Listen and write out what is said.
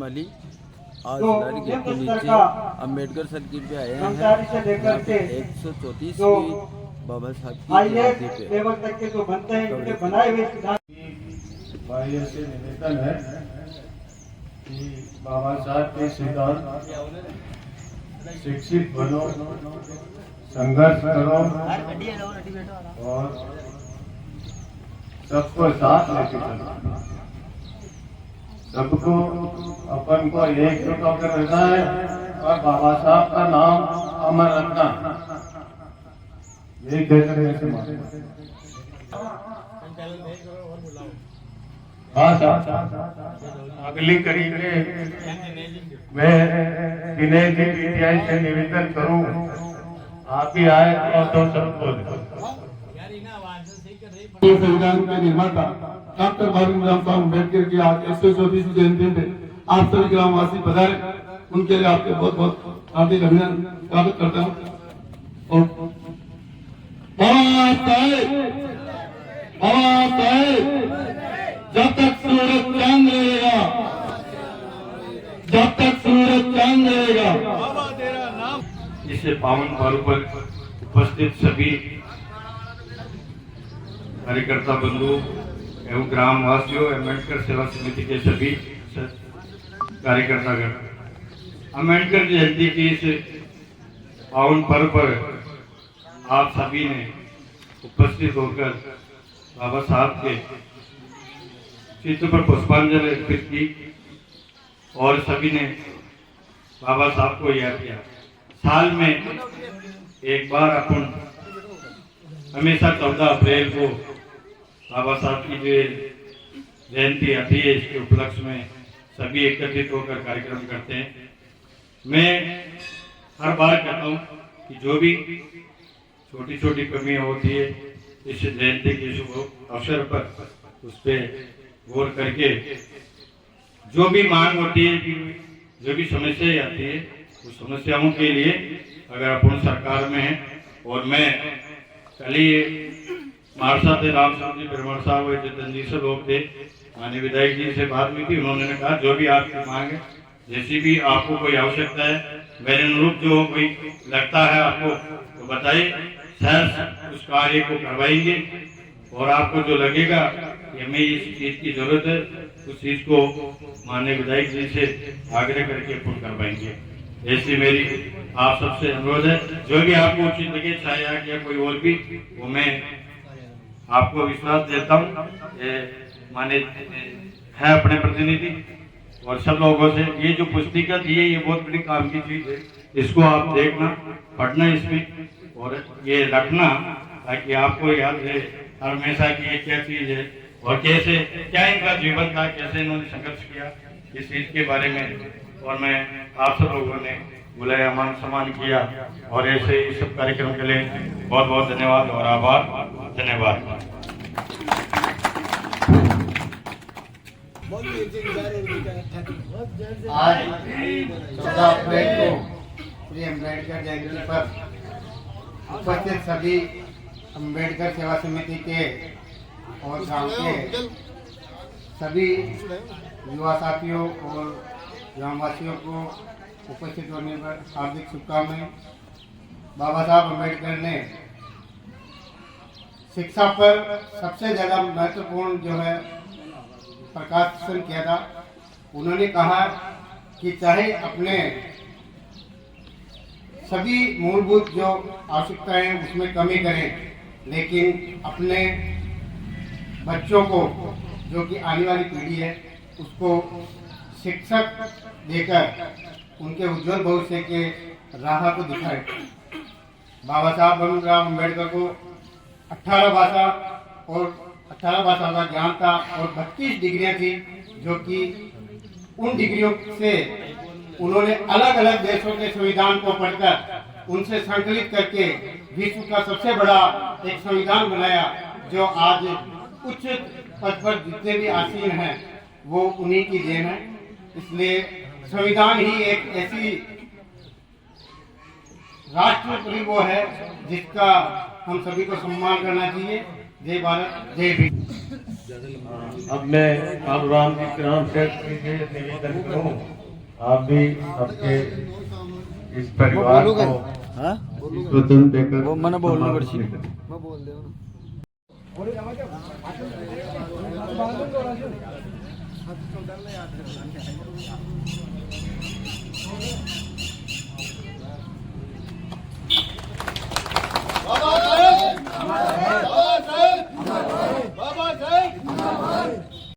अली आज लड़के के नीचे अम्बेडकर सर्किट पे आए हैं। यहाँ पे 134 बाबा साहब की जयंती भाइयों से निवेदन है कि बाबा साहब के सिद्धांत शिक्षित बनो, संघर्ष करो और सबको साथ लेके चलो। सबको अपन को एकजुट होकर रहना है और बाबा साहब का नाम अमर रखना। यही कहकर ऐसे माने। अगली कड़ी में मैं दिनेश जी पीटीआई से निवेदन करूं, आप ही आए और तो सबको संविधान के निर्माता डॉक्टर भीमराव साहब अम्बेडकर की आज 134वीं जयंती पे आप सभी ग्रामवासी पधारे, उनके लिए आपके बहुत बहुत हार्दिक अभिनंदन स्वागत करता हूँ। और जब तक सूरज चांद रहेगा, जब तक सूरज चांद रहेगा। इस पावन पर्व पर उपस्थित सभी कार्यकर्ता बंधु एवं ग्रामवासियों, अम्बेडकर सेवा समिति के सभी कार्यकर्तागण, अम्बेडकर जयंती की इस पावन पर्व पर आप सभी ने उपस्थित होकर बाबा साहब के चित्र पर पुष्पांजलि अर्पित की और सभी ने बाबा साहब को याद किया। साल में एक बार अपन हमेशा 14 अप्रैल को बाबा साहब की जो जयंती आती है, इसके उपलक्ष्य में सभी एकत्रित होकर कार्यक्रम करते हैं। मैं हर बार कहता हूँ कि जो भी छोटी छोटी कमियां होती है इस जयंती के शुभ अवसर पर उस पर गौर करके जो भी मांग होती है, जो भी समस्याएं आती है, उस समस्याओं के लिए अगर अपन सरकार में है, और मैं कल ही मारसा थे राम साहब जी, बिरमर साहब, जतन जी से लोग थे, माननीय विधायक जी से बात हुई थी, उन्होंने कहा जो भी आपकी मांग है, जैसी भी आपको कोई आवश्यकता है, मेरे अनुरूप जो कोई लगता है आपको तो बताइए, सहर्ष उस कार्य को करवाएंगे। और आपको जो लगेगा कि हमें इस चीज की जरूरत है, उस चीज को माननीय विधायक जी से आग्रह करके पूर्ण करवाएंगे। ऐसी मेरी आप सबसे अनुरोध है, जो भी आपको उचित लगे, चाहे या कोई और भी, वो मैं आपको विश्वास देता हूँ माने है अपने प्रतिनिधि और सब लोगों से। ये जो पुस्तिका दी है, ये बहुत बड़ी काम की चीज है, इसको आप देखना, पढ़ना इसमें और ये रखना, ताकि आपको याद रहे हमेशा की ये क्या चीज है और कैसे क्या इनका जीवन था, कैसे इन्होंने संघर्ष किया इस चीज के बारे में। और मैं आप सब लोगों ने बुलाया, मान सम्मान किया, और ऐसे इस सब कार्यक्रम के लिए बहुत बहुत धन्यवाद और आभार। धन्यवाद। आज 14 अप्रैल को श्री अम्बेडकर जयंती पर उपस्थित सभी अम्बेडकर सेवा समिति के और गांव के सभी युवा साथियों और ग्रामवासियों को उपस्थित होने पर हार्दिक शुभकामनाएं। बाबा साहब अम्बेडकर ने शिक्षा पर सबसे ज़्यादा महत्वपूर्ण जो है प्रकाशन किया था। उन्होंने कहा कि चाहे अपने सभी मूलभूत जो आवश्यकताएं हैं उसमें कमी करें, लेकिन अपने बच्चों को, जो कि आने वाली पीढ़ी है, उसको शिक्षक देकर उनके उज्जवल भविष्य के राह को दिखाए। बाबा साहब भीमराव अम्बेडकर को 18 भाषा का ज्ञान था और 32 डिग्रियां थी, जो कि उन डिग्रियों से उन्होंने अलग अलग देशों के संविधान को पढ़कर उनसे संकलित करके विश्व का सबसे बड़ा एक संविधान बनाया, जो आज उच्च पद पर जितने भी आसीन हैं वो उन्हीं की देन है। इसलिए संविधान ही एक ऐसी राष्ट्र वो है जिसका हम सभी को सम्मान करना चाहिए। जय भारत, जय भीम। अब मैं कालूराम जी ग्राम सेवक से निवेदन करूं, आप भी सबके इस परिवार को हाँ इस वचन देकर वो मैंने बोलना सम्मानित पड़ती करें। मैं बोल दे